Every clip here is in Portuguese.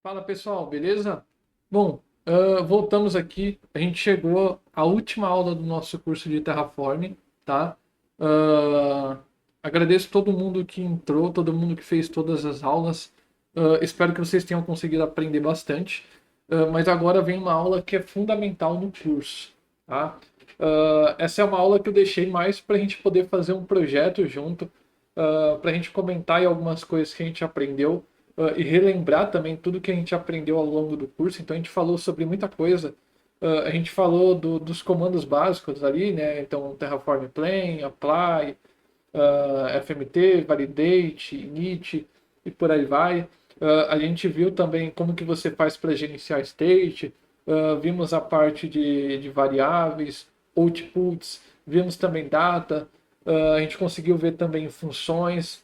Fala pessoal, beleza? Bom, voltamos aqui. A gente chegou à última aula do nosso curso de Terraform, tá? Ah, Agradeço todo mundo que entrou, todo mundo que fez todas as aulas. Espero que vocês tenham conseguido aprender bastante. Mas agora vem uma aula que é fundamental no curso, tá? Essa é uma aula que eu deixei mais para a gente poder fazer um projeto junto, para a gente comentar aí algumas coisas que a gente aprendeu e relembrar também tudo que a gente aprendeu ao longo do curso. Então a gente falou sobre muita coisa. A gente falou dos comandos básicos ali, né? Então Terraform Plain, Apply, FMT, Validate, Init e por aí vai. A gente viu também como que você faz para gerenciar state. Vimos a parte de variáveis, outputs, vimos também data. A gente conseguiu ver também funções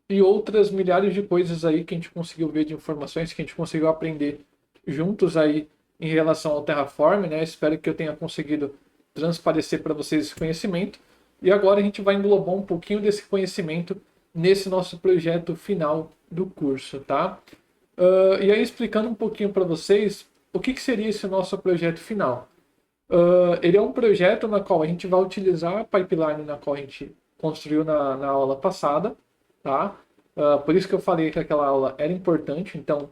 e outras milhares de coisas aí que a gente conseguiu ver de informações que a gente conseguiu aprender juntos aí em relação ao Terraform, né? Espero que eu tenha conseguido transparecer para vocês esse conhecimento. E agora a gente vai englobar um pouquinho desse conhecimento nesse nosso projeto final do curso, tá? E aí explicando um pouquinho para vocês o que seria esse nosso projeto final. Ele é um projeto na qual a gente vai utilizar a pipeline na qual a gente construiu na aula passada, tá? Por isso que eu falei que aquela aula era importante. Então,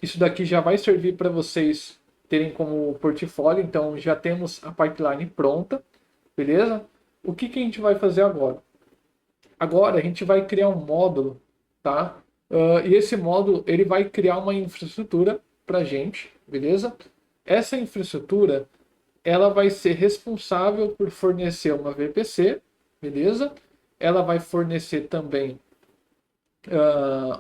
isso daqui já vai servir para vocês terem como portfólio. Então, já temos a pipeline pronta, beleza? O que a gente vai fazer agora? Agora a gente vai criar um módulo, tá? E esse módulo ele vai criar uma infraestrutura para a gente, beleza? Essa infraestrutura ela vai ser responsável por fornecer uma VPC, beleza? Ela vai fornecer também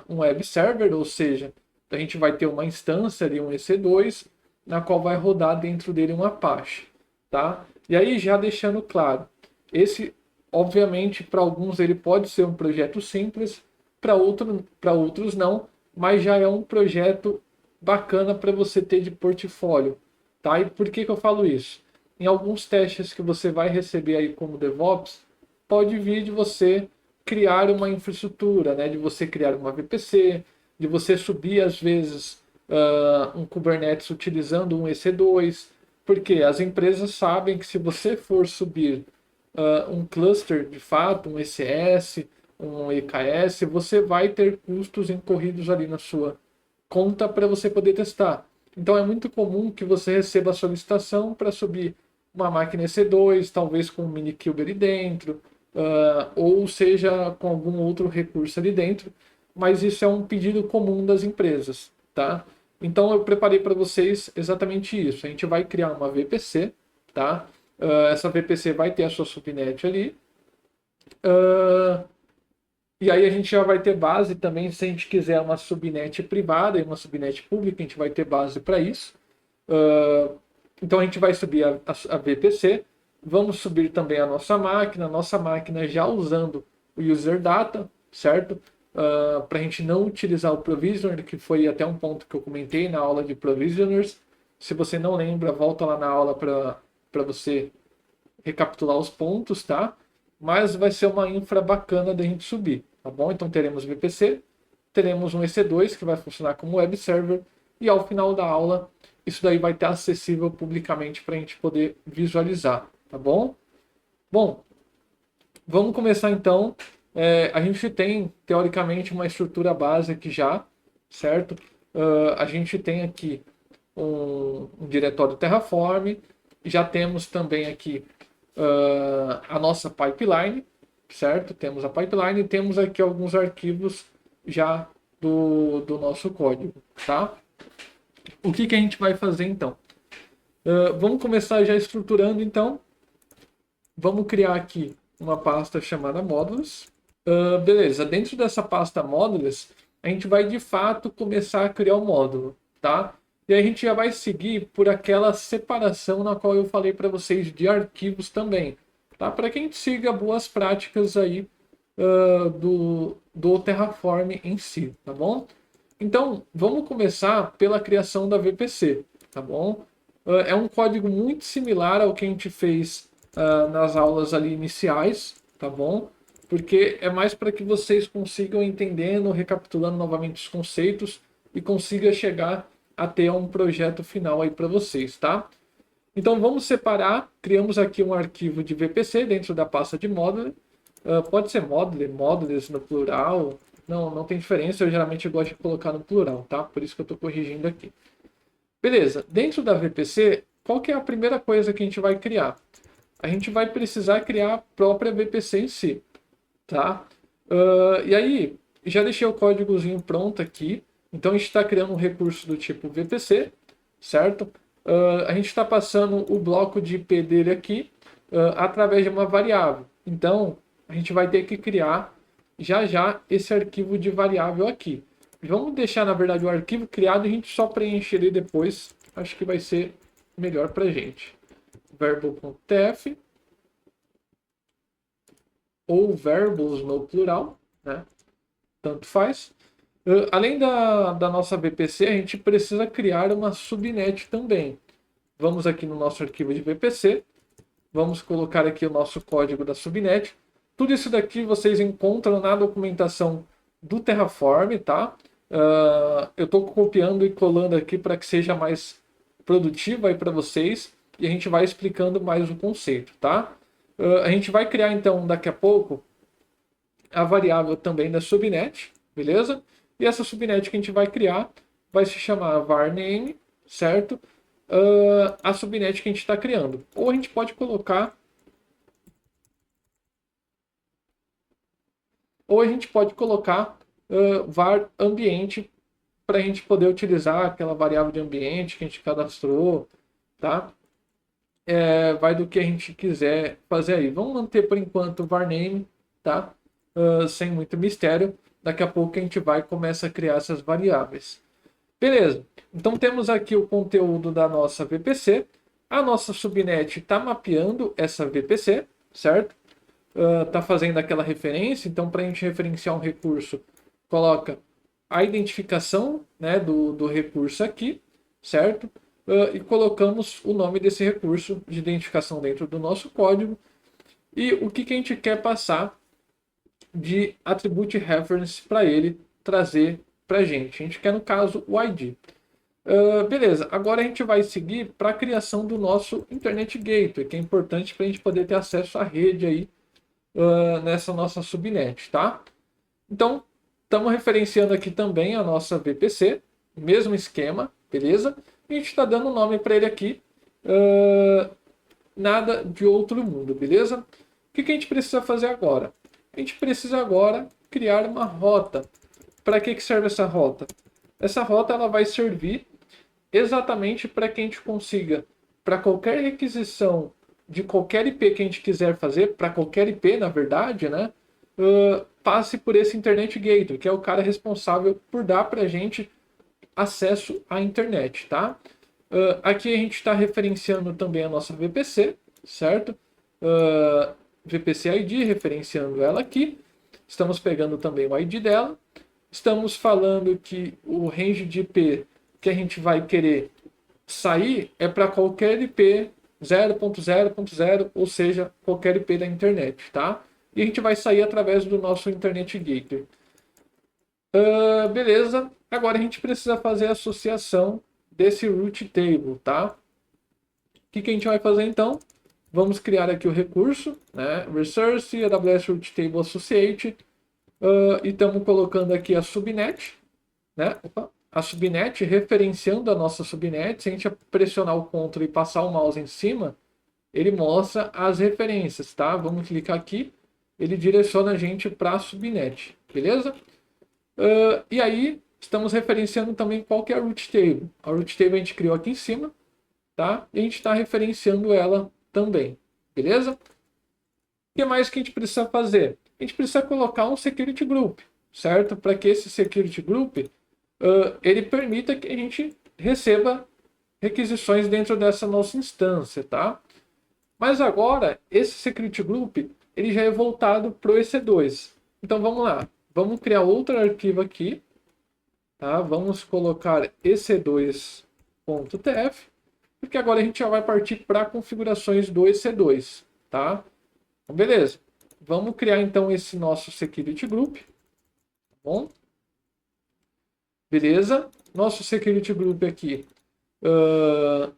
um web server, ou seja, a gente vai ter uma instância ali, um EC2, na qual vai rodar dentro dele um Apache, tá? E aí já deixando claro, esse, obviamente, para alguns ele pode ser um projeto simples, para outros não, mas já é um projeto bacana para você ter de portfólio, tá? E por que eu falo isso? Em alguns testes que você vai receber aí como DevOps, pode vir de você criar uma infraestrutura, né? De você criar uma VPC, de você subir às vezes um Kubernetes utilizando um EC2, porque as empresas sabem que se você for subir um cluster de fato, um ECS, um EKS, você vai ter custos incorridos ali na sua conta para você poder testar. Então é muito comum que você receba a solicitação para subir uma máquina EC2, talvez com um Minikube ali dentro, ou seja com algum outro recurso ali dentro, mas isso é um pedido comum das empresas, tá? Então eu preparei para vocês exatamente isso. A gente vai criar uma VPC, tá? Essa VPC vai ter a sua subnet ali. Uh, e aí a gente já vai ter base também, se a gente quiser uma subnet privada e uma subnet pública, a gente vai ter base para isso. Então a gente vai subir a VPC, vamos subir também a nossa máquina já usando o user data, certo? Para a gente não utilizar o provisioner, que foi até um ponto que eu comentei na aula de provisioners. Se você não lembra, volta lá na aula para você recapitular os pontos, tá? Mas vai ser uma infra bacana da gente subir, tá bom? Então teremos VPC, teremos um EC2 que vai funcionar como web server e ao final da aula isso daí vai estar acessível publicamente para a gente poder visualizar, tá bom? Bom, vamos começar então. A gente tem teoricamente uma estrutura base aqui já, certo? A gente tem aqui um diretório Terraform, já temos também aqui a nossa pipeline, certo? Temos a pipeline e temos aqui alguns arquivos já do nosso código, tá? O que a gente vai fazer então? Vamos começar já estruturando então. Vamos criar aqui uma pasta chamada módulos. Beleza, dentro dessa pasta módulos, a gente vai de fato começar a criar o módulo, tá? E aí a gente já vai seguir por aquela separação na qual eu falei para vocês de arquivos também, tá? Para que a gente siga boas práticas aí do Terraform em si, tá bom? Então, vamos começar pela criação da VPC, tá bom? É um código muito similar ao que a gente fez nas aulas ali iniciais, tá bom? Porque é mais para que vocês consigam entendendo, recapitulando novamente os conceitos, e consiga chegar a ter um projeto final aí para vocês, tá? Então vamos separar, criamos aqui um arquivo de VPC dentro da pasta de Modular. Pode ser Modular, Modules no plural, não tem diferença, eu geralmente gosto de colocar no plural, tá? Por isso que eu estou corrigindo aqui. Beleza, dentro da VPC, qual que é a primeira coisa que a gente vai criar? A gente vai precisar criar a própria VPC em si, tá? E aí, já deixei o códigozinho pronto aqui, então a gente está criando um recurso do tipo VPC, certo? A gente está passando o bloco de IP dele aqui através de uma variável. Então, a gente vai ter que criar já esse arquivo de variável aqui. Vamos deixar, na verdade, o arquivo criado e a gente só preenche ele depois. Acho que vai ser melhor para a gente. Verbo.tf ou verbos no plural, né? Tanto faz. Além da nossa VPC, a gente precisa criar uma subnet também. Vamos aqui no nosso arquivo de VPC, vamos colocar aqui o nosso código da subnet. Tudo isso daqui vocês encontram na documentação do Terraform, tá? Eu estou copiando e colando aqui para que seja mais produtivo aí para vocês e a gente vai explicando mais o conceito, tá? A gente vai criar então daqui a pouco a variável também da subnet, beleza? E essa subnet que a gente vai criar vai se chamar varname, certo? A subnet que a gente está criando. Ou a gente pode colocar var ambiente para a gente poder utilizar aquela variável de ambiente que a gente cadastrou, tá? Vai do que a gente quiser fazer aí. Vamos manter por enquanto o varname, tá? Sem muito mistério. Daqui a pouco a gente vai e começa a criar essas variáveis. Beleza. Então temos aqui o conteúdo da nossa VPC. A nossa subnet está mapeando essa VPC, certo? Está fazendo aquela referência. Então, para a gente referenciar um recurso, coloca a identificação, né, do recurso aqui, certo? E colocamos o nome desse recurso de identificação dentro do nosso código. E o que a gente quer passar de attribute reference para ele trazer para a gente. A gente quer, no caso, o ID. Beleza, agora a gente vai seguir para a criação do nosso Internet Gateway, que é importante para a gente poder ter acesso à rede aí nessa nossa subnet, tá? Então, estamos referenciando aqui também a nossa VPC, mesmo esquema, beleza? E a gente está dando nome para ele aqui, nada de outro mundo, beleza? O que a gente precisa fazer agora? A gente precisa agora criar uma rota. Para que serve essa rota? Essa rota ela vai servir exatamente para que a gente consiga, para qualquer requisição de qualquer IP que a gente quiser fazer, para qualquer IP, na verdade, né? Passe por esse Internet Gateway, que é o cara responsável por dar para a gente acesso à internet, tá? Aqui a gente está referenciando também a nossa VPC, certo? VPC ID, referenciando ela aqui. Estamos pegando também o ID dela. Estamos falando que o range de IP que a gente vai querer sair é para qualquer IP 0.0.0, ou seja, qualquer IP da internet, tá? E a gente vai sair através do nosso Internet Gateway. Beleza. Agora a gente precisa fazer a associação desse root table, tá? O que a gente vai fazer então? Vamos criar aqui o recurso, né? Resource, AWS Root Table Associate. E estamos colocando aqui a subnet, né? A subnet, referenciando a nossa subnet. Se a gente pressionar o Ctrl e passar o mouse em cima, ele mostra as referências, tá? Vamos clicar aqui, ele direciona a gente para a subnet, beleza? E aí, estamos referenciando também qual que é a root table. A root table a gente criou aqui em cima, tá? E a gente está referenciando ela também, beleza? O que mais que a gente precisa fazer? A gente precisa colocar um security group, certo? Para que esse security group ele permita que a gente receba requisições dentro dessa nossa instância, tá? Mas agora, esse security group ele já é voltado para o EC2. Então vamos lá, vamos criar outro arquivo aqui, tá? Vamos colocar ec2.tf, porque agora a gente já vai partir para configurações do EC2, tá? Então, beleza. Vamos criar então esse nosso security group, tá bom? Beleza. Nosso security group aqui, uh,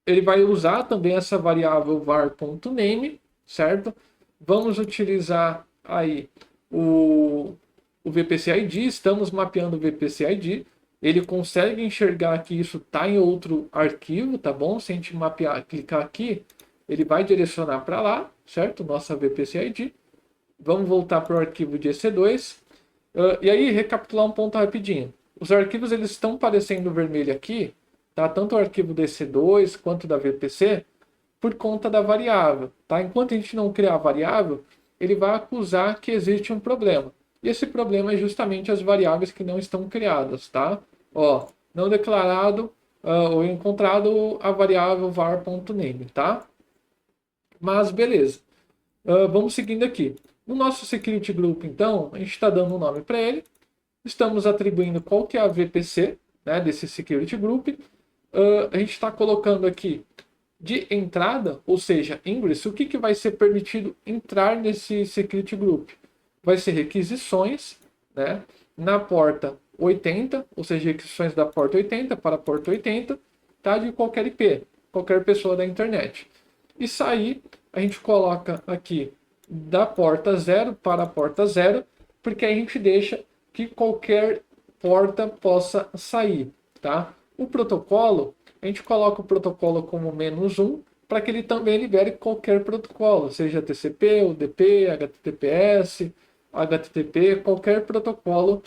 ele vai usar também essa variável var.name, certo? Vamos utilizar aí o VPC ID, estamos mapeando o VPC ID. Ele consegue enxergar que isso está em outro arquivo, tá bom? Se a gente mapear, clicar aqui, ele vai direcionar para lá, certo? Nossa VPC ID. Vamos voltar para o arquivo de EC2. E aí, recapitular um ponto rapidinho. Os arquivos eles estão parecendo vermelho aqui, tá? Tanto o arquivo do EC2 quanto da VPC, por conta da variável, tá? Enquanto a gente não criar a variável, ele vai acusar que existe um problema. E esse problema é justamente as variáveis que não estão criadas, tá? Ó, não declarado ou encontrado a variável var.name, tá? Mas beleza. Vamos seguindo aqui. No nosso security group, então, a gente está dando um nome para ele. Estamos atribuindo qual que é a VPC, né, desse security group. A gente está colocando aqui de entrada, ou seja, ingress, o que vai ser permitido entrar nesse security group? Vai ser requisições, né, na porta 80, ou seja, requisições da porta 80 para a porta 80, tá, de qualquer IP, qualquer pessoa da internet. E sair, a gente coloca aqui da porta 0 para a porta 0, porque a gente deixa que qualquer porta possa sair, tá? O protocolo, a gente coloca o protocolo como -1 para que ele também libere qualquer protocolo, seja TCP, UDP, HTTPS, HTTP, qualquer protocolo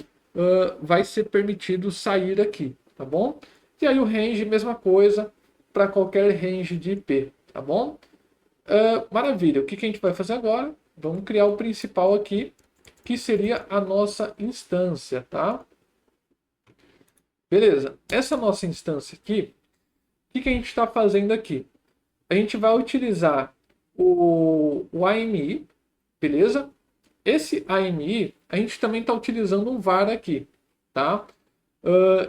vai ser permitido sair aqui, tá bom? E aí o range, mesma coisa para qualquer range de IP, tá bom? Maravilha, o que a gente vai fazer agora? Vamos criar o principal aqui, que seria a nossa instância, tá? Beleza, essa nossa instância aqui, o que a gente está fazendo aqui? A gente vai utilizar o AMI, beleza? Esse AMI, a gente também está utilizando um var aqui, tá?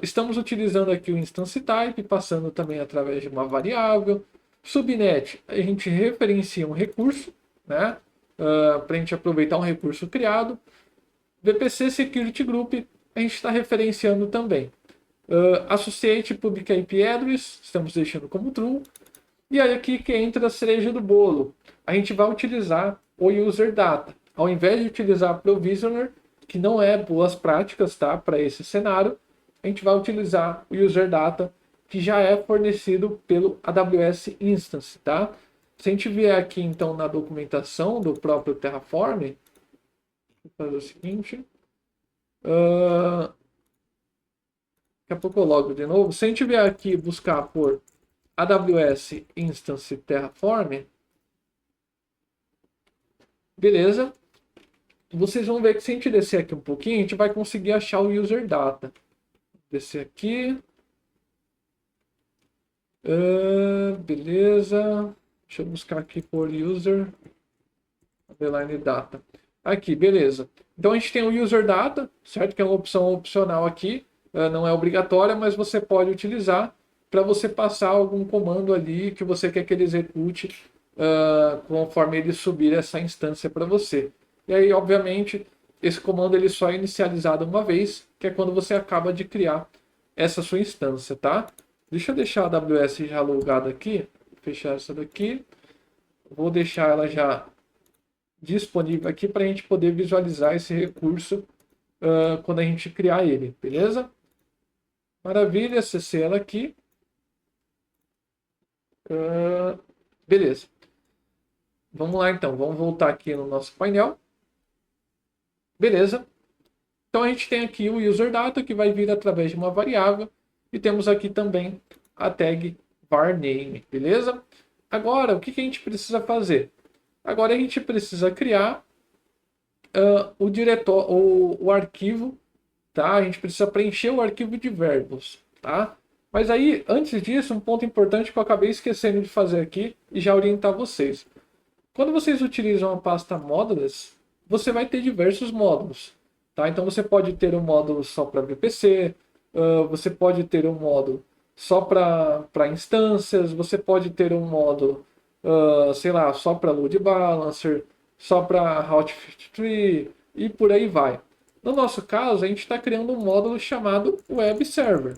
Estamos utilizando aqui o instance type, passando também através de uma variável. Subnet, a gente referencia um recurso, né? Para a gente aproveitar um recurso criado. VPC Security Group, a gente está referenciando também. Associate Public IP Address, estamos deixando como true. E aí aqui que entra a cereja do bolo. A gente vai utilizar o user data. Ao invés de utilizar provisioner, que não é boas práticas, tá, para esse cenário, a gente vai utilizar o user data, que já é fornecido pelo AWS Instance, tá? Se a gente vier aqui então na documentação do próprio Terraform, vou fazer o seguinte. Daqui a pouco eu logo de novo. Se a gente vier aqui buscar por AWS Instance Terraform, beleza. Vocês vão ver que se a gente descer aqui um pouquinho, a gente vai conseguir achar o user data. Descer aqui. Beleza. Deixa eu buscar aqui por user underline data. Aqui, beleza. Então a gente tem o user data, certo? Que é uma opção opcional aqui. Não é obrigatória, mas você pode utilizar para você passar algum comando ali que você quer que ele execute conforme ele subir essa instância para você. E aí, obviamente, esse comando ele só é inicializado uma vez, que é quando você acaba de criar essa sua instância, tá? Deixa eu deixar a AWS já logada aqui, fechar essa daqui. Vou deixar ela já disponível aqui para a gente poder visualizar esse recurso quando a gente criar ele, beleza? Maravilha, acessei ela aqui. Beleza. Vamos lá então, vamos voltar aqui no nosso painel. Beleza. Então a gente tem aqui o user data que vai vir através de uma variável e temos aqui também a tag varName, beleza? Agora, o que a gente precisa fazer? Agora a gente precisa criar o diretório, o arquivo, tá? A gente precisa preencher o arquivo de verbos, tá? Mas aí, antes disso, um ponto importante que eu acabei esquecendo de fazer aqui e já orientar vocês. Quando vocês utilizam a pasta modules, você vai ter diversos módulos, tá? Então você pode ter um módulo só para VPC, você pode ter um módulo só para instâncias, você pode ter um módulo, sei lá, só para load balancer, só para Route 53 e por aí vai. No nosso caso, a gente está criando um módulo chamado Web Server,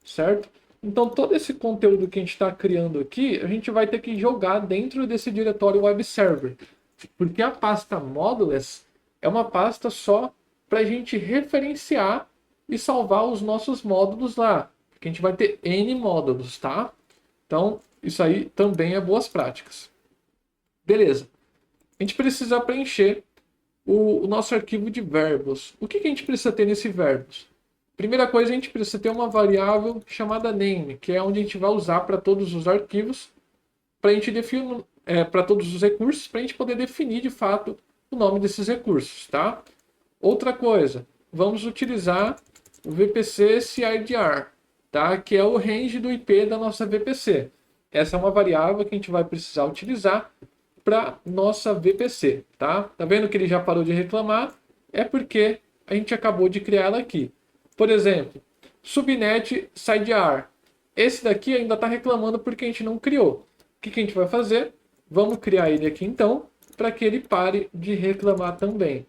certo? Então, todo esse conteúdo que a gente está criando aqui, a gente vai ter que jogar dentro desse diretório Web Server, porque a pasta Modules é uma pasta só para a gente referenciar e salvar os nossos módulos lá, porque a gente vai ter N módulos, tá? Então, isso aí também é boas práticas. Beleza. A gente precisa preencher o nosso arquivo de verbos. O que a gente precisa ter nesse verbos? Primeira coisa, a gente precisa ter uma variável chamada name, que é onde a gente vai usar para todos os arquivos, para a gente definir, para todos os recursos, para a gente poder definir de fato o nome desses recursos, tá? Outra coisa, vamos utilizar o VPC CIDR, tá? Que é o range do IP da nossa VPC. Essa é uma variável que a gente vai precisar utilizar para nossa VPC, tá? Tá vendo que ele já parou de reclamar? É porque a gente acabou de criar ela aqui. Por exemplo, subnet CIDR. Esse daqui ainda está reclamando porque a gente não criou. O que a gente vai fazer? Vamos criar ele aqui então, para que ele pare de reclamar também.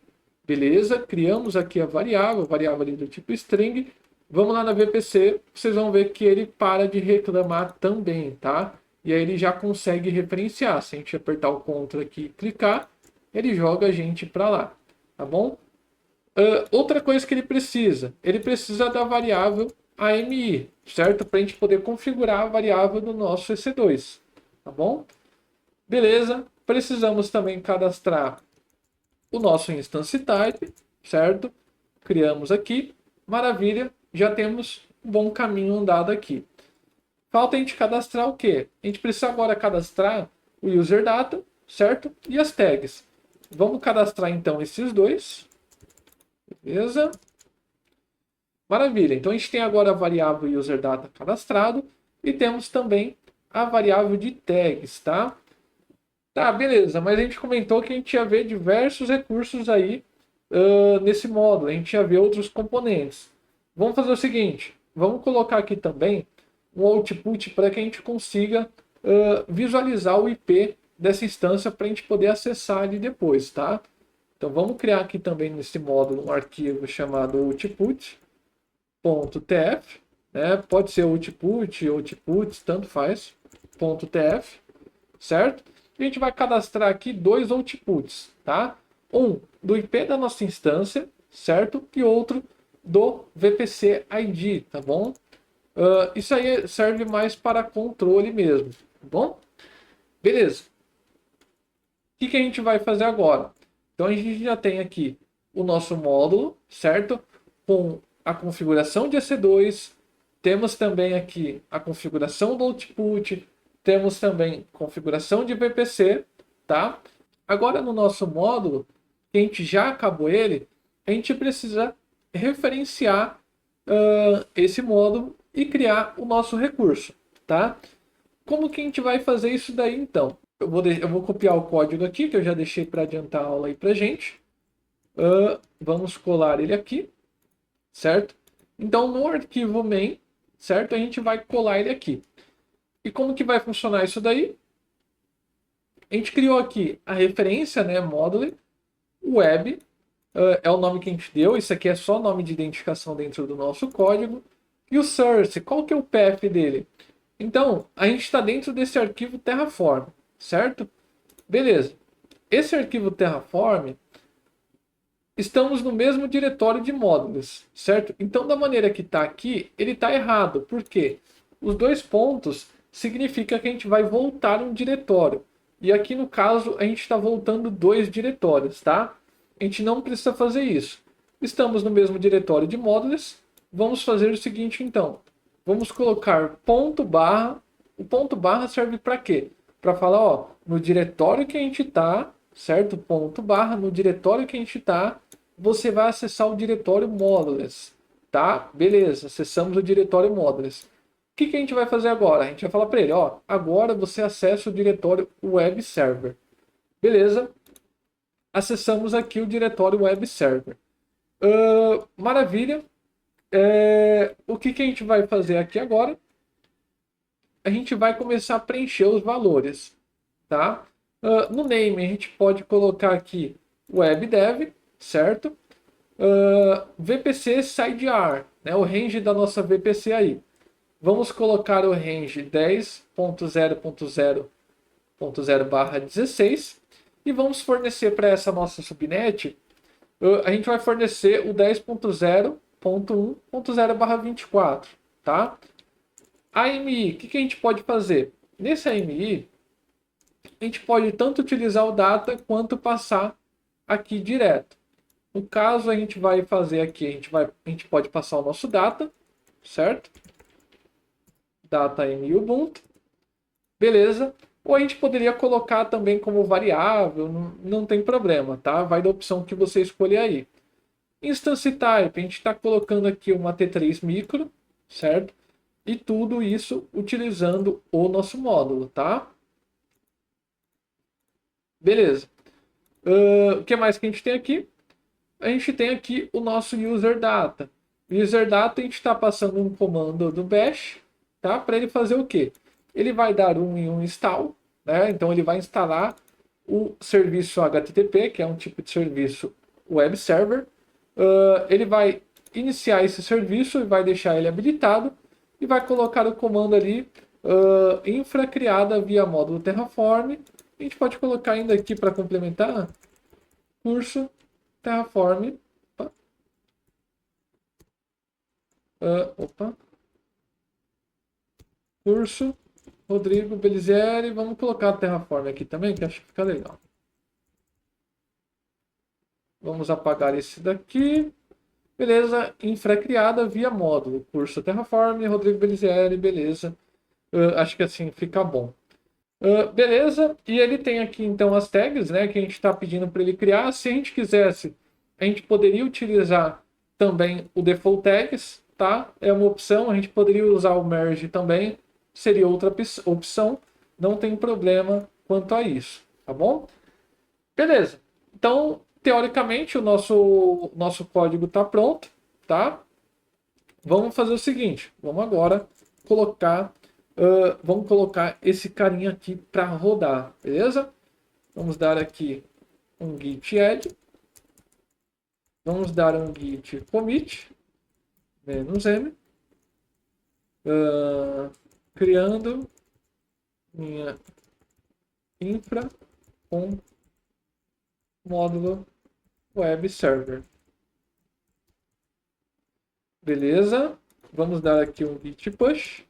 Beleza? Criamos aqui a variável ali do tipo string. Vamos lá na VPC, vocês vão ver que ele para de reclamar também, tá? E aí ele já consegue referenciar. Se a gente apertar o Ctrl aqui e clicar, ele joga a gente para lá, tá bom? Outra coisa que ele precisa da variável AMI, certo? Para a gente poder configurar a variável do nosso EC2, tá bom? Beleza, precisamos também cadastrar o nosso instance type, certo? Criamos aqui, maravilha, já temos um bom caminho andado aqui. Falta a gente cadastrar o quê? A gente precisa agora cadastrar o user data, certo? E as tags. Vamos cadastrar então esses dois. Beleza? Maravilha. Então a gente tem agora a variável user data cadastrado e temos também a variável de tags, tá? Tá, beleza, mas a gente comentou que a gente ia ver diversos recursos aí nesse módulo, a gente ia ver outros componentes. Vamos fazer o seguinte, vamos colocar aqui também um output para que a gente consiga visualizar o IP dessa instância para a gente poder acessar ali depois, tá? Então vamos criar aqui também nesse módulo um arquivo chamado output.tf, né? Pode ser outputs, tanto faz, .tf, certo? A gente vai cadastrar aqui dois outputs, tá? Um do IP da nossa instância, certo? E outro do VPC ID, tá bom? Isso aí serve mais para controle mesmo, tá bom? Beleza. O que a gente vai fazer agora? Então a gente já tem aqui o nosso módulo, certo? Com a configuração de EC2, temos também aqui a configuração do output, temos também configuração de VPC, tá? Agora no nosso módulo, que a gente já acabou ele, a gente precisa referenciar esse módulo e criar o nosso recurso, tá? Como que a gente vai fazer isso daí então? Eu vou copiar o código aqui, que eu já deixei para adiantar a aula aí pra gente. Vamos colar ele aqui, certo? Então no arquivo main, certo? A gente vai colar ele aqui. E como que vai funcionar isso daí? A gente criou aqui a referência, né, module, web, é o nome que a gente deu, isso aqui é só nome de identificação dentro do nosso código. E o source, qual que é o path dele? Então, a gente está dentro desse arquivo Terraform, certo? Beleza. Esse arquivo Terraform, estamos no mesmo diretório de módulos, certo? Então, da maneira que está aqui, ele está errado. Por quê? Os dois pontos significa que a gente vai voltar um diretório. E aqui no caso, a gente está voltando dois diretórios, tá? A gente não precisa fazer isso. Estamos no mesmo diretório de módulos. Vamos fazer o seguinte então. Vamos colocar ponto barra. O ponto barra serve para quê? Para falar, ó, no diretório que a gente está, certo? Ponto barra, no diretório que a gente está, você vai acessar o diretório módulos, tá? Beleza, acessamos o diretório módulos. O que a gente vai fazer agora? A gente vai falar para ele, ó, agora você acessa o diretório web server. Beleza? Acessamos aqui o diretório web server. Maravilha. O que a gente vai fazer aqui agora? A gente vai começar a preencher os valores, tá? No name a gente pode colocar aqui webdev, certo? VPC SideR, né, o range da nossa VPC aí. Vamos colocar o range 10.0.0.0/16 e vamos fornecer para essa nossa subnet, a gente vai fornecer o 10.0.1.0/24, tá? AMI, o que a gente pode fazer? Nesse AMI, a gente pode tanto utilizar o data quanto passar aqui direto. No caso, a gente vai fazer aqui, a gente pode passar o nosso data, certo? Data AMI Ubuntu, beleza? Ou a gente poderia colocar também como variável, não tem problema, tá? Vai da opção que você escolher aí. Instance Type, a gente está colocando aqui uma T3 micro, certo? E tudo isso utilizando o nosso módulo, tá? Beleza. O que mais que a gente tem aqui? A gente tem aqui o nosso user data. User data, a gente está passando um comando do bash, tá? Para ele fazer o quê? Ele vai dar um install, né? Então ele vai instalar o serviço HTTP, que é um tipo de serviço web server. Ele vai iniciar esse serviço e vai deixar ele habilitado e vai colocar o comando ali infra criada via módulo Terraform. A gente pode colocar ainda aqui para complementar curso Terraform. Curso Rodrigo Belizieri. Vamos colocar Terraform aqui também, que acho que fica legal. Vamos apagar esse daqui. Beleza, infra criada via módulo. Curso Terraform, Rodrigo Belizieri, beleza. Acho que assim fica bom. Beleza, e ele tem aqui então as tags, né, que a gente está pedindo para ele criar. Se a gente quisesse, a gente poderia utilizar também o default tags, tá? É uma opção. A gente poderia usar o merge também, seria outra opção. Não tem problema quanto a isso, tá bom? Beleza. Então, teoricamente, o nosso código está pronto, tá? Vamos fazer o seguinte. Vamos agora vamos colocar esse carinha aqui para rodar, beleza? Vamos dar aqui um git add. Vamos dar um git commit -m. Criando minha infra com módulo web server. Beleza. Vamos dar aqui um git push.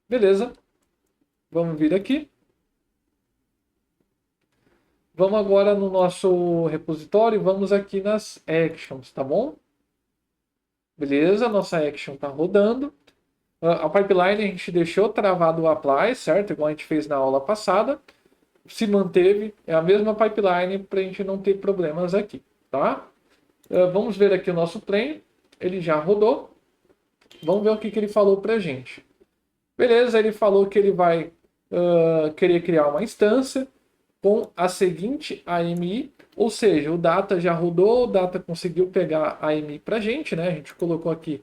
Beleza. Vamos vir aqui. Vamos agora no nosso repositório e vamos aqui nas actions, tá bom? Beleza, nossa action está rodando. A pipeline a gente deixou travado o apply, certo? Igual a gente fez na aula passada. Se manteve, é a mesma pipeline para a gente não ter problemas aqui, tá? Vamos ver aqui o nosso plane. Ele já rodou. Vamos ver o que ele falou para a gente. Beleza, ele falou que ele vai querer criar uma instância com a seguinte AMI, ou seja, o data já rodou, o data conseguiu pegar a AMI para a gente, né? A gente colocou aqui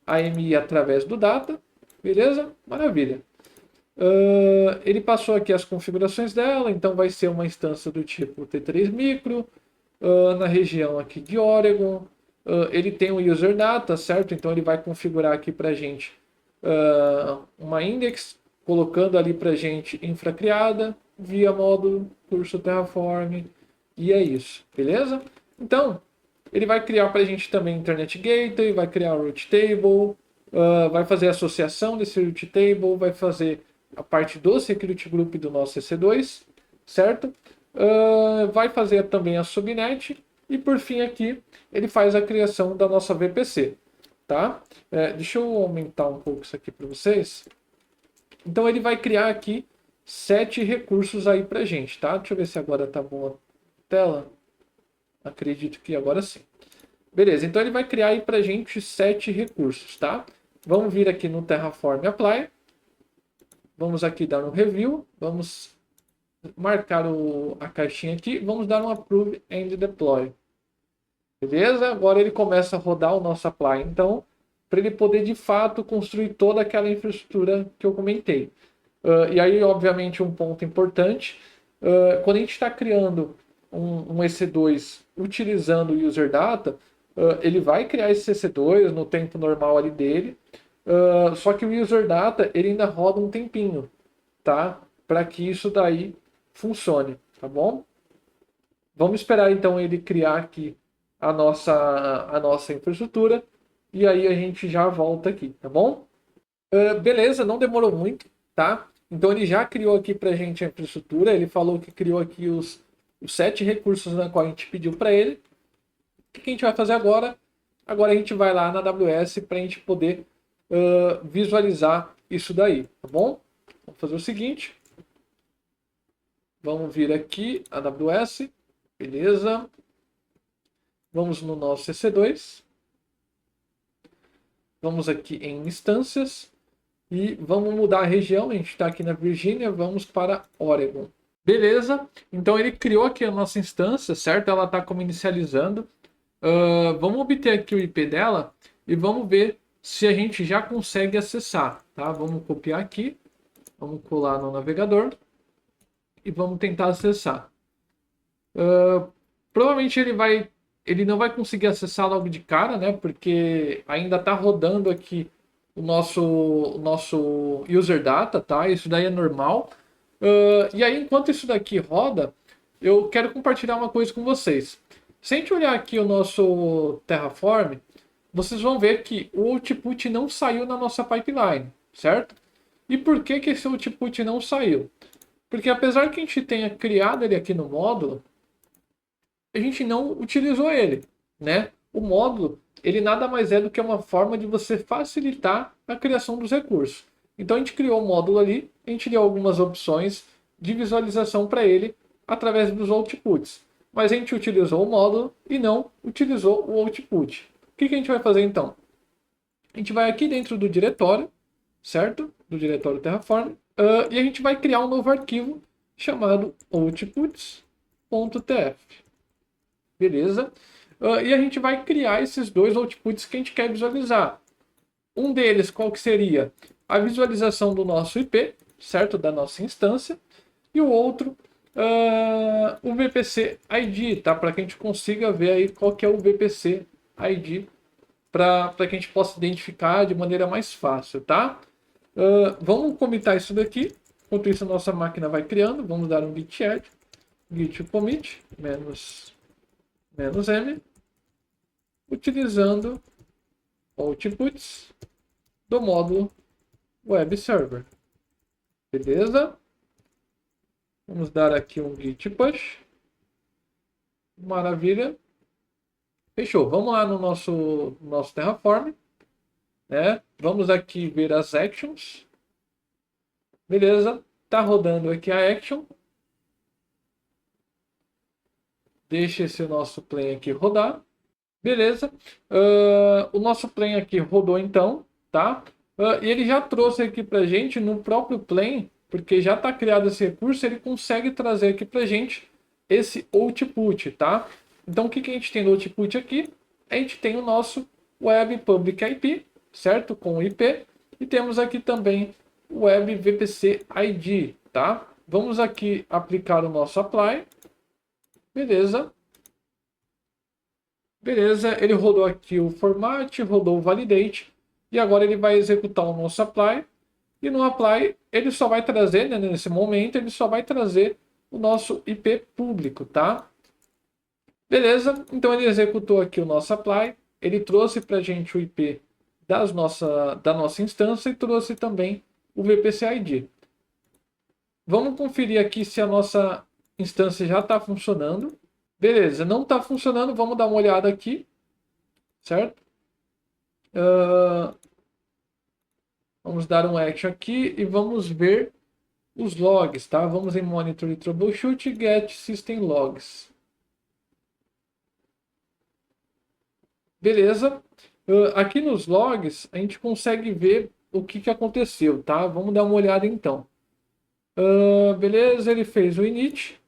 a AMI através do data, beleza? Maravilha. Ele passou aqui as configurações dela, então vai ser uma instância do tipo T3 micro, na região aqui de Oregon. Ele tem o user data, certo? Então ele vai configurar aqui para a gente uma index, colocando ali para a gente infra criada via módulo curso Terraform, e é isso, beleza? Então ele vai criar para a gente também Internet Gateway, vai criar o root table, vai fazer a associação desse root table, vai fazer a parte do security group do nosso EC2, certo? Vai fazer também a subnet e por fim aqui ele faz a criação da nossa VPC, tá? Deixa eu aumentar um pouco isso aqui para vocês. Então ele vai criar aqui 7 recursos aí pra gente, tá? Deixa eu ver se agora tá boa a tela. Acredito que agora sim. Beleza, então ele vai criar aí pra gente 7 recursos, tá? Vamos vir aqui no Terraform Apply. Vamos aqui dar um review. Vamos marcar a caixinha aqui. Vamos dar um Approve and Deploy. Beleza? Agora ele começa a rodar o nosso Apply, então, para ele poder de fato construir toda aquela infraestrutura que eu comentei. E aí, obviamente, um ponto importante, quando a gente está criando um EC2 utilizando o user data, ele vai criar esse EC2 no tempo normal ali dele, só que o user data ele ainda roda um tempinho, tá? Para que isso daí funcione, tá bom? Vamos esperar então ele criar aqui a nossa infraestrutura e aí a gente já volta aqui, tá bom? Beleza, não demorou muito, tá? Então ele já criou aqui pra gente a infraestrutura, ele falou que criou aqui os 7 recursos na qual a gente pediu para ele. O que a gente vai fazer agora? Agora a gente vai lá na AWS para a gente poder visualizar isso daí, tá bom? Vamos fazer o seguinte. Vamos vir aqui, AWS, beleza. Vamos no nosso EC2. Vamos aqui em instâncias e vamos mudar a região. A gente está aqui na Virgínia, vamos para Oregon. Beleza, então ele criou aqui a nossa instância, certo? Ela está como inicializando. Vamos obter aqui o IP dela e vamos ver se a gente já consegue acessar, tá? Vamos copiar aqui, vamos colar no navegador e vamos tentar acessar. Provavelmente ele não vai conseguir acessar logo de cara, né? Porque ainda está rodando aqui o nosso user data, tá? Isso daí é normal. E aí, enquanto isso daqui roda, eu quero compartilhar uma coisa com vocês. Se a gente olhar aqui o nosso Terraform, vocês vão ver que o output não saiu na nossa pipeline, certo? E por que esse output não saiu? Porque apesar que a gente tenha criado ele aqui no módulo, a gente não utilizou ele, né? O módulo, ele nada mais é do que uma forma de você facilitar a criação dos recursos. Então a gente criou o módulo ali, a gente deu algumas opções de visualização para ele através dos outputs. Mas a gente utilizou o módulo e não utilizou o output. O que a gente vai fazer então? A gente vai aqui dentro do diretório, certo? Do diretório Terraform, e a gente vai criar um novo arquivo chamado outputs.tf. Beleza? E a gente vai criar esses dois outputs que a gente quer visualizar. Um deles, qual que seria? A visualização do nosso IP, certo? Da nossa instância. E o outro, o VPC ID, tá? Para que a gente consiga ver aí qual que é o VPC ID, para que a gente possa identificar de maneira mais fácil, tá? Vamos comitar isso daqui. Enquanto isso, a nossa máquina vai criando. Vamos dar um git add, git commit, -m, utilizando outputs do módulo web server. Beleza? Vamos dar aqui um git push. Maravilha. Fechou. Vamos lá no nosso Terraform, né? Vamos aqui ver as actions. Beleza? Tá rodando aqui a action. Deixa esse nosso plane aqui rodar. Beleza. O nosso plane aqui rodou então, tá? E ele já trouxe aqui pra gente no próprio plane, porque já está criado esse recurso, ele consegue trazer aqui pra gente esse output, tá? Então o que a gente tem no output aqui? A gente tem o nosso Web Public IP, certo? Com IP. E temos aqui também o Web VPC ID, tá? Vamos aqui aplicar o nosso apply. Beleza. Beleza, ele rodou aqui o format, rodou o validate. E agora ele vai executar o nosso apply. E no apply, ele só vai trazer, né, nesse momento, ele só vai trazer o nosso IP público, tá? Beleza, então ele executou aqui o nosso apply. Ele trouxe para a gente o IP da nossa instância e trouxe também o VPC ID. Vamos conferir aqui se a nossa instância já está funcionando. Beleza, não está funcionando, vamos dar uma olhada aqui, certo? Vamos dar um action aqui e vamos ver os logs, tá? Vamos em Monitor e Troubleshoot e Get System Logs. Beleza. Aqui nos logs a gente consegue ver o que aconteceu, tá? Vamos dar uma olhada então. Beleza, ele fez o init,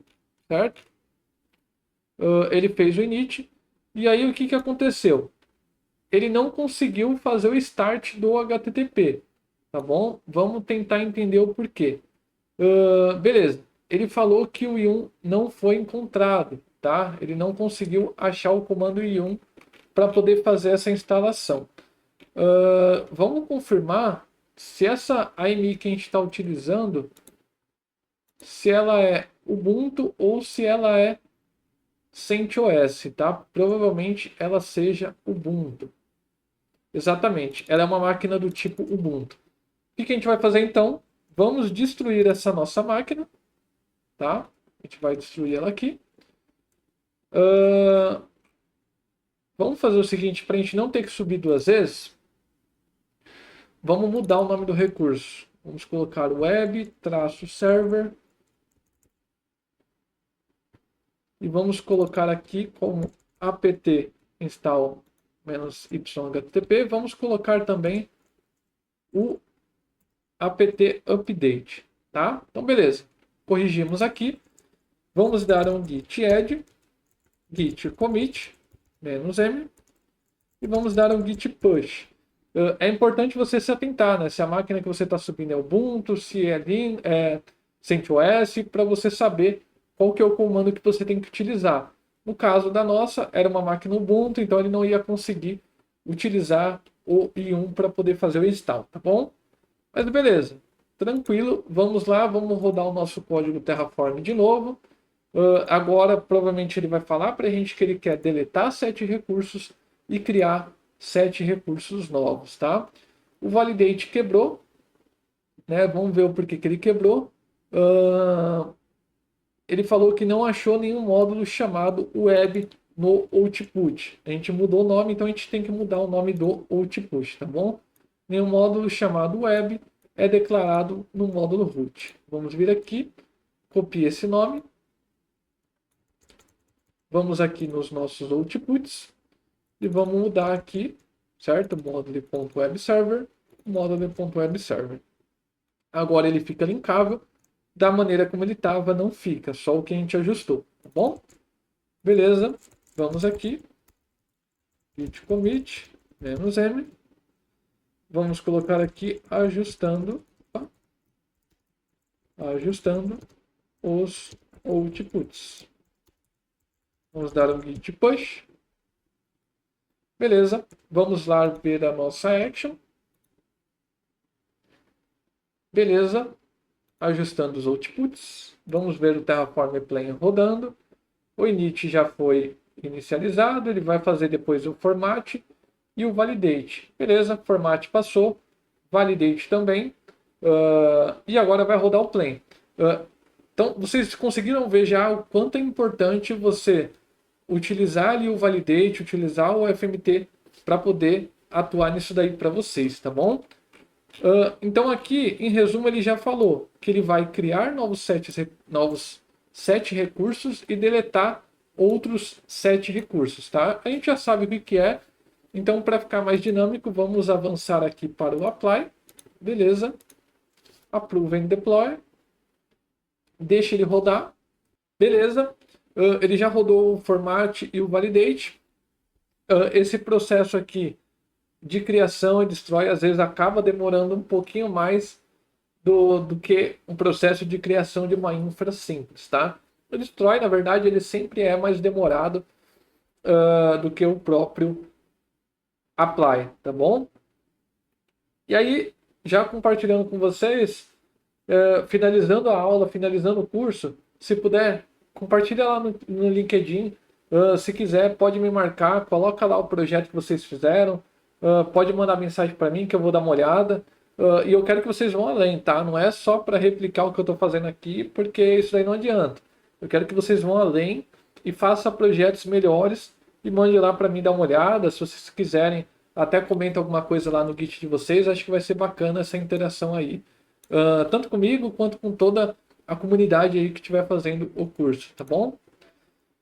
certo? Ele fez o init. E aí o que aconteceu? Ele não conseguiu fazer o start do HTTP, tá bom? Vamos tentar entender o porquê. Beleza, ele falou que o I1 não foi encontrado. tá? Ele não conseguiu achar o comando i1 para poder fazer essa instalação. Vamos confirmar se essa AMI que a gente está utilizando, se ela é Ubuntu ou se ela é CentOS, tá? Provavelmente ela seja Ubuntu. Exatamente, ela é uma máquina do tipo Ubuntu. O que a gente vai fazer então? Vamos destruir essa nossa máquina, tá? A gente vai destruir ela aqui. Vamos fazer o seguinte, para a gente não ter que subir duas vezes, vamos mudar o nome do recurso. Vamos colocar web-server e vamos colocar aqui como apt install -yhtp. Vamos colocar também o apt update, tá? Então, beleza. Corrigimos aqui. Vamos dar um git add, git commit, -m, e vamos dar um git push. É importante você se atentar, né? Se a máquina que você está subindo é Ubuntu, se é CentOS, para você saber qual que é o comando que você tem que utilizar. No caso da nossa, era uma máquina Ubuntu, então ele não ia conseguir utilizar o i1 para poder fazer o install, tá bom? Mas beleza, tranquilo, vamos lá, vamos rodar o nosso código Terraform de novo. Agora, provavelmente ele vai falar para a gente que ele quer deletar 7 recursos e criar 7 recursos novos, tá? O validate quebrou, né? Vamos ver o porquê que ele quebrou. Ele falou que não achou nenhum módulo chamado web no output. A gente mudou o nome, então a gente tem que mudar o nome do output, tá bom? Nenhum módulo chamado web é declarado no módulo root. Vamos vir aqui, copia esse nome. Vamos aqui nos nossos outputs e vamos mudar aqui, certo? Module.webserver, module.webserver. Agora ele fica linkável. Da maneira como ele estava, não fica, só o que a gente ajustou, tá bom? Beleza, vamos aqui, git commit, -m, vamos colocar aqui ajustando os outputs. Vamos dar um git push. Beleza, vamos lá ver a nossa action. Beleza, ajustando os outputs. Vamos ver o Terraform Plane rodando. O init já foi inicializado, ele vai fazer depois o format e o validate. Beleza, format passou, validate também. E agora vai rodar o plane. Então, vocês conseguiram ver já o quanto é importante você utilizar ali o validate, utilizar o FMT para poder atuar nisso daí para vocês, tá bom? Então aqui, em resumo, ele já falou que ele vai criar novos 7 recursos e deletar outros 7 recursos, tá? A gente já sabe o que é, então para ficar mais dinâmico, vamos avançar aqui para o apply, beleza? Approve and deploy, deixa ele rodar, beleza? Ele já rodou o format e o validate. Esse processo aqui de criação e destrói, às vezes acaba demorando um pouquinho mais do que um processo de criação de uma infra simples, tá? O destrói, na verdade, ele sempre é mais demorado do que o próprio apply, tá bom? E aí, já compartilhando com vocês, finalizando a aula, finalizando o curso, se puder, compartilha lá no LinkedIn. Se quiser, pode me marcar, coloca lá o projeto que vocês fizeram. Pode mandar mensagem para mim que eu vou dar uma olhada. E eu quero que vocês vão além, tá? Não é só para replicar o que eu estou fazendo aqui, porque isso daí não adianta. Eu quero que vocês vão além e façam projetos melhores e mande lá para mim dar uma olhada. Se vocês quiserem, até comenta alguma coisa lá no Git de vocês. Acho que vai ser bacana essa interação aí. Tanto comigo quanto com toda a comunidade aí que estiver fazendo o curso, tá bom?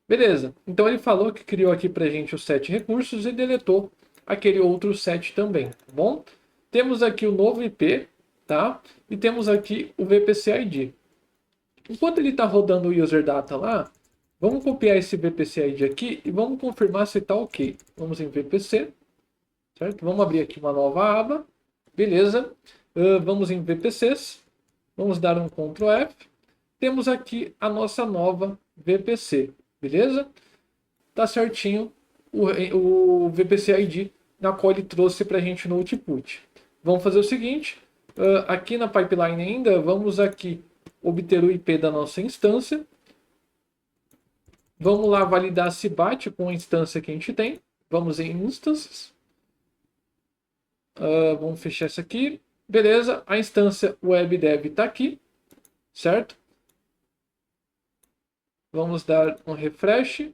Beleza. Então ele falou que criou aqui pra gente os 7 recursos e deletou aquele outro 7 também, tá bom? Temos aqui o novo IP, tá? E temos aqui o VPC ID. Enquanto ele está rodando o user data lá, vamos copiar esse VPC ID aqui e vamos confirmar se está ok. Vamos em VPC, certo? Vamos abrir aqui uma nova aba, beleza? Vamos em VPCs, vamos dar um Ctrl F. Temos aqui a nossa nova VPC. beleza? Tá certinho o VPC ID na qual ele trouxe para a gente no output. Vamos fazer o seguinte, aqui na pipeline ainda, vamos aqui obter o IP da nossa instância. Vamos lá validar se bate com a instância que a gente tem. Vamos em instances. Vamos fechar isso aqui. Beleza, a instância web dev está aqui, certo? Vamos dar um refresh.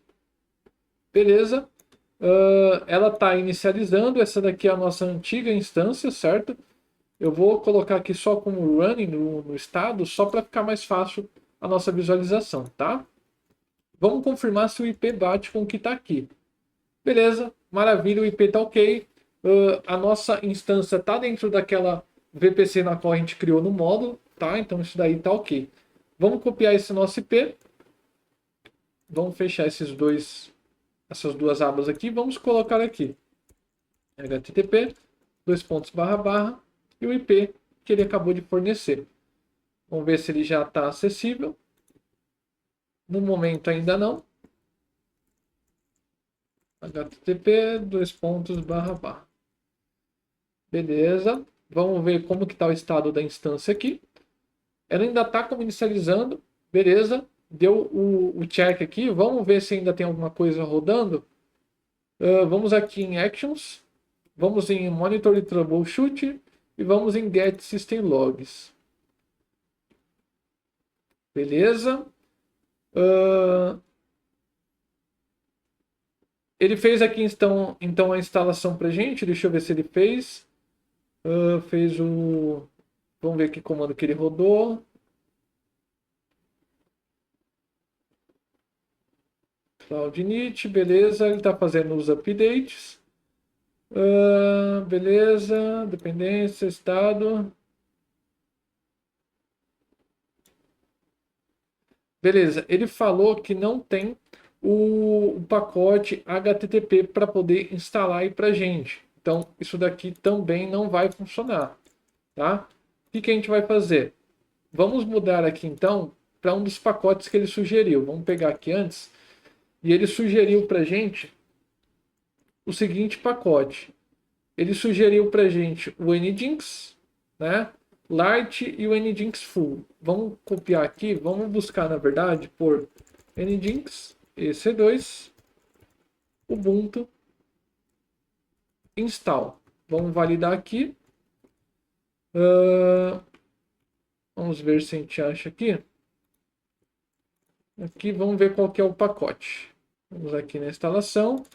Beleza. Ela está inicializando. Essa daqui é a nossa antiga instância, certo? Eu vou colocar aqui só como running no estado, só para ficar mais fácil a nossa visualização, tá? Vamos confirmar se o IP bate com o que está aqui. Beleza, maravilha, o IP está ok. A nossa instância está dentro daquela VPC na qual a gente criou no módulo, tá? Então isso daí está ok. Vamos copiar esse nosso IP. Vamos fechar essas duas abas aqui. Vamos colocar aqui http e o IP que ele acabou de fornecer. Vamos ver se ele já está acessível. No momento ainda não. http Beleza. Vamos ver como que está o estado da instância aqui. Ela ainda está como inicializando. Beleza. Deu o check aqui. Vamos ver se ainda tem alguma coisa rodando. Vamos aqui em Actions. Vamos em Monitor e Troubleshoot. E vamos em Get System Logs. Beleza. Ele fez aqui então a instalação pra gente. Deixa eu ver se ele fez. Fez o... Vamos ver que comando que ele rodou. CloudNet, beleza. Ele está fazendo os updates. Beleza. Dependência, estado. Beleza. Ele falou que não tem o pacote HTTP para poder instalar aí para gente. Então, isso daqui também não vai funcionar, tá? O que a gente vai fazer? Vamos mudar aqui, então, para um dos pacotes que ele sugeriu. Vamos pegar aqui antes. E ele sugeriu para gente o seguinte pacote. Ele sugeriu para gente o Nginx, né? Lite e o Nginx Full. Vamos copiar aqui. Vamos buscar, na verdade, por Nginx EC2 Ubuntu install. Vamos validar aqui. Vamos ver se a gente acha aqui. Aqui vamos ver qual que é o pacote. Vamos aqui na instalação.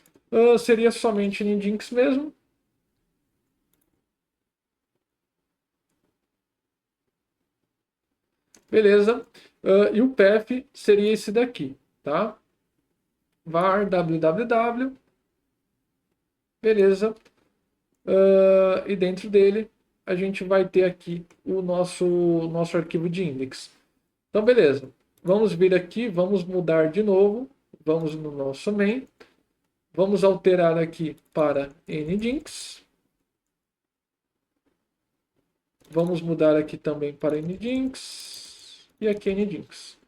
Seria somente Nginx mesmo. Beleza. E o path seria esse daqui, tá? var www. Beleza. E dentro dele a gente vai ter aqui o nosso arquivo de index. Então, beleza. Vamos vir aqui, vamos mudar de novo. Vamos no nosso main. Vamos alterar aqui para Nginx. Vamos mudar aqui também para Nginx. E aqui Nginx.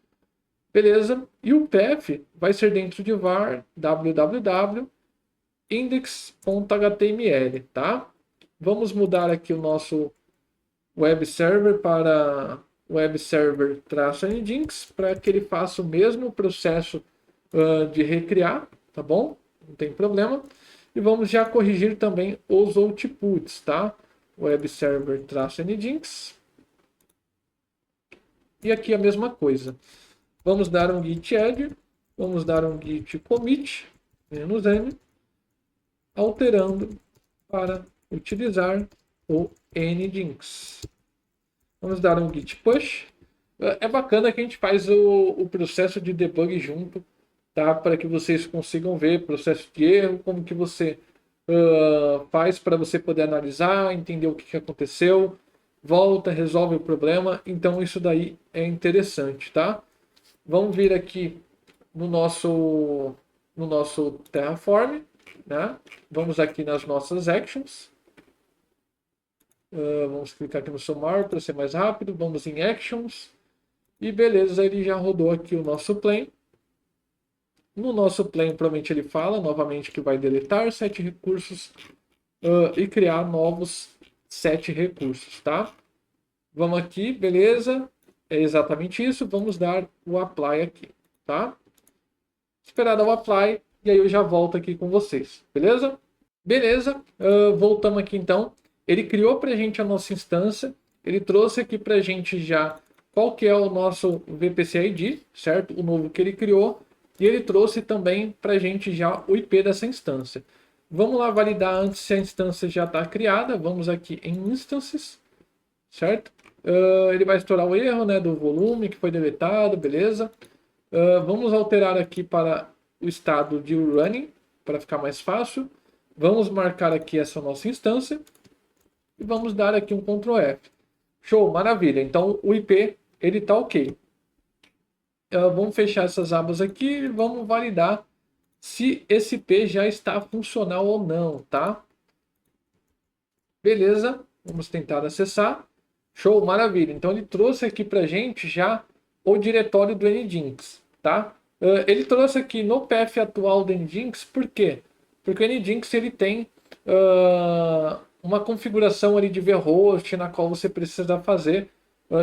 Beleza. E o path vai ser dentro de var www index.html, tá? Vamos mudar aqui o nosso web server para web server-nginx para que ele faça o mesmo processo de recriar, tá bom? Não tem problema. E vamos já corrigir também os outputs, tá? Web server-nginx. E aqui a mesma coisa. Vamos dar um git add, vamos dar um git commit, -m, alterando para utilizar o Nginx. Vamos dar um git push. É bacana que a gente faz o processo de debug junto, tá? Para que vocês consigam ver processo de erro, como que você faz para você poder analisar, entender o que aconteceu, volta, resolve o problema. Então isso daí é interessante, tá? Vamos vir aqui no nosso Terraform, né? Vamos aqui nas nossas actions. Vamos clicar aqui no Somar para ser mais rápido. Vamos em Actions. E beleza, ele já rodou aqui o nosso plane. No nosso plano, provavelmente ele fala novamente que vai deletar 7 recursos e criar novos 7 recursos, tá? Vamos aqui, beleza? É exatamente isso. Vamos dar o apply aqui, tá? Esperar dar o apply e aí eu já volto aqui com vocês, beleza? Beleza, voltamos aqui então. Ele criou para a gente a nossa instância, ele trouxe aqui para a gente já qual que é o nosso VPC ID, certo? O novo que ele criou, e ele trouxe também para a gente já o IP dessa instância. Vamos lá validar antes se a instância já está criada. Vamos aqui em instances, certo? Ele vai estourar o erro, né, do volume que foi deletado, beleza? Vamos alterar aqui para o estado de running, para ficar mais fácil. Vamos marcar aqui essa nossa instância e vamos dar aqui um Ctrl F. Show, maravilha. Então o IP ele está ok. Vamos fechar essas abas aqui e vamos validar se esse IP já está funcional ou não, tá? Beleza, vamos tentar acessar. Show, maravilha. Então ele trouxe aqui para gente já o diretório do Nginx, tá? Ele trouxe aqui no path atual do Nginx, por quê? Porque o Nginx ele tem uma configuração ali de vhost na qual você precisa fazer,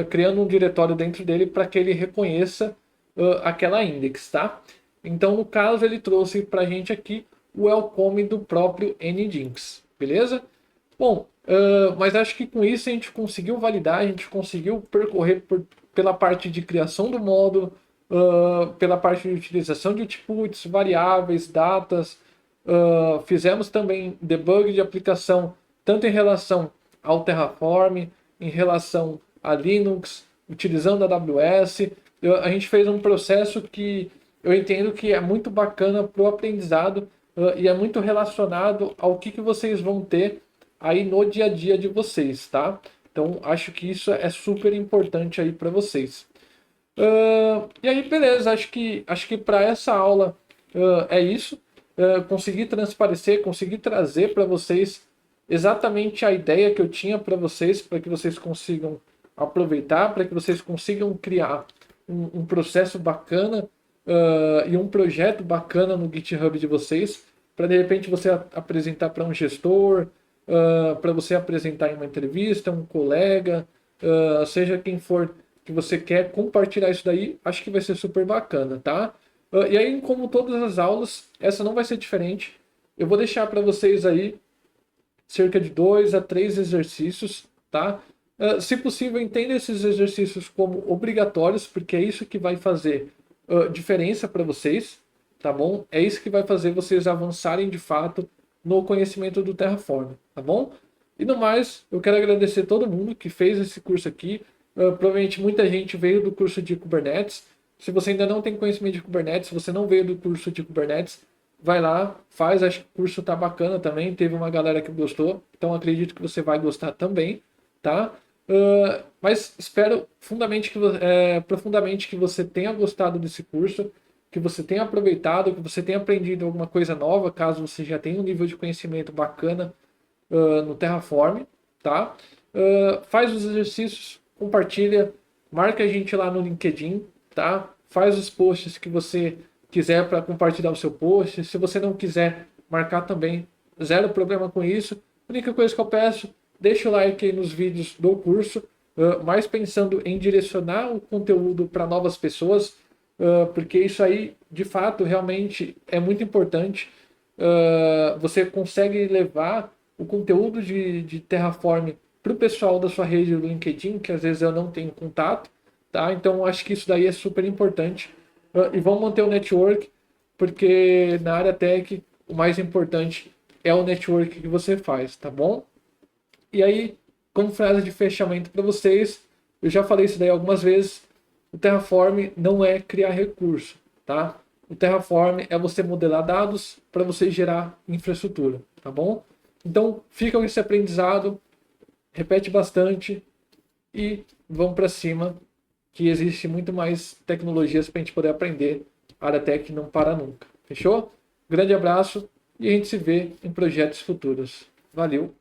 criando um diretório dentro dele para que ele reconheça aquela index, tá? Então no caso ele trouxe para a gente aqui o welcome do próprio Nginx, beleza? Bom, mas acho que com isso a gente conseguiu validar, a gente conseguiu percorrer pela parte de criação do módulo, pela parte de utilização de outputs, variáveis, datas. Fizemos também debug de aplicação, tanto em relação ao Terraform, em relação a Linux, utilizando a AWS. A gente fez um processo que eu entendo que é muito bacana para o aprendizado e é muito relacionado ao que vocês vão ter aí no dia a dia de vocês, tá? Então, acho que isso é super importante aí para vocês. E aí, beleza, acho que para essa aula é isso. Consegui transparecer, consegui trazer para vocês exatamente a ideia que eu tinha para vocês, para que vocês consigam aproveitar, para que vocês consigam criar um processo bacana e um projeto bacana no GitHub de vocês, para de repente você apresentar para um gestor, para você apresentar em uma entrevista, um colega, seja quem for que você quer compartilhar isso daí, acho que vai ser super bacana, tá? E aí, como todas as aulas, essa não vai ser diferente. Eu vou deixar para vocês aí cerca de 2 a 3 exercícios, tá? Se possível, entenda esses exercícios como obrigatórios, porque é isso que vai fazer diferença para vocês, tá bom? É isso que vai fazer vocês avançarem de fato no conhecimento do Terraform, tá bom? E no mais, eu quero agradecer todo mundo que fez esse curso aqui. Provavelmente muita gente veio do curso de Kubernetes. Se você ainda não tem conhecimento de Kubernetes, se você não veio do curso de Kubernetes, vai lá, faz, acho que o curso tá bacana também, teve uma galera que gostou, então acredito que você vai gostar também, tá? Mas espero profundamente que você tenha gostado desse curso, que você tenha aproveitado, que você tenha aprendido alguma coisa nova, caso você já tenha um nível de conhecimento bacana no Terraform, tá? Faz os exercícios, compartilha, marca a gente lá no LinkedIn, tá? Faz os posts que você quiser para compartilhar o seu post. Se você não quiser marcar também, zero problema com isso. A única coisa que eu peço, deixa o like aí nos vídeos do curso, mais pensando em direcionar o conteúdo para novas pessoas, porque isso aí, de fato, realmente é muito importante. Você consegue levar o conteúdo de Terraform para o pessoal da sua rede do LinkedIn, que às vezes eu não tenho contato, tá? Então acho que isso daí é super importante. E vamos manter o network, porque na área tech o mais importante é o network que você faz, tá bom? E aí, como frase de fechamento para vocês, eu já falei isso daí algumas vezes, o Terraform não é criar recurso, tá? O Terraform é você modelar dados para você gerar infraestrutura, tá bom? Então, fica com esse aprendizado, repete bastante e vamos para cima, que existe muito mais tecnologias para a gente poder aprender. A área tech não para nunca. Fechou? Grande abraço e a gente se vê em projetos futuros. Valeu!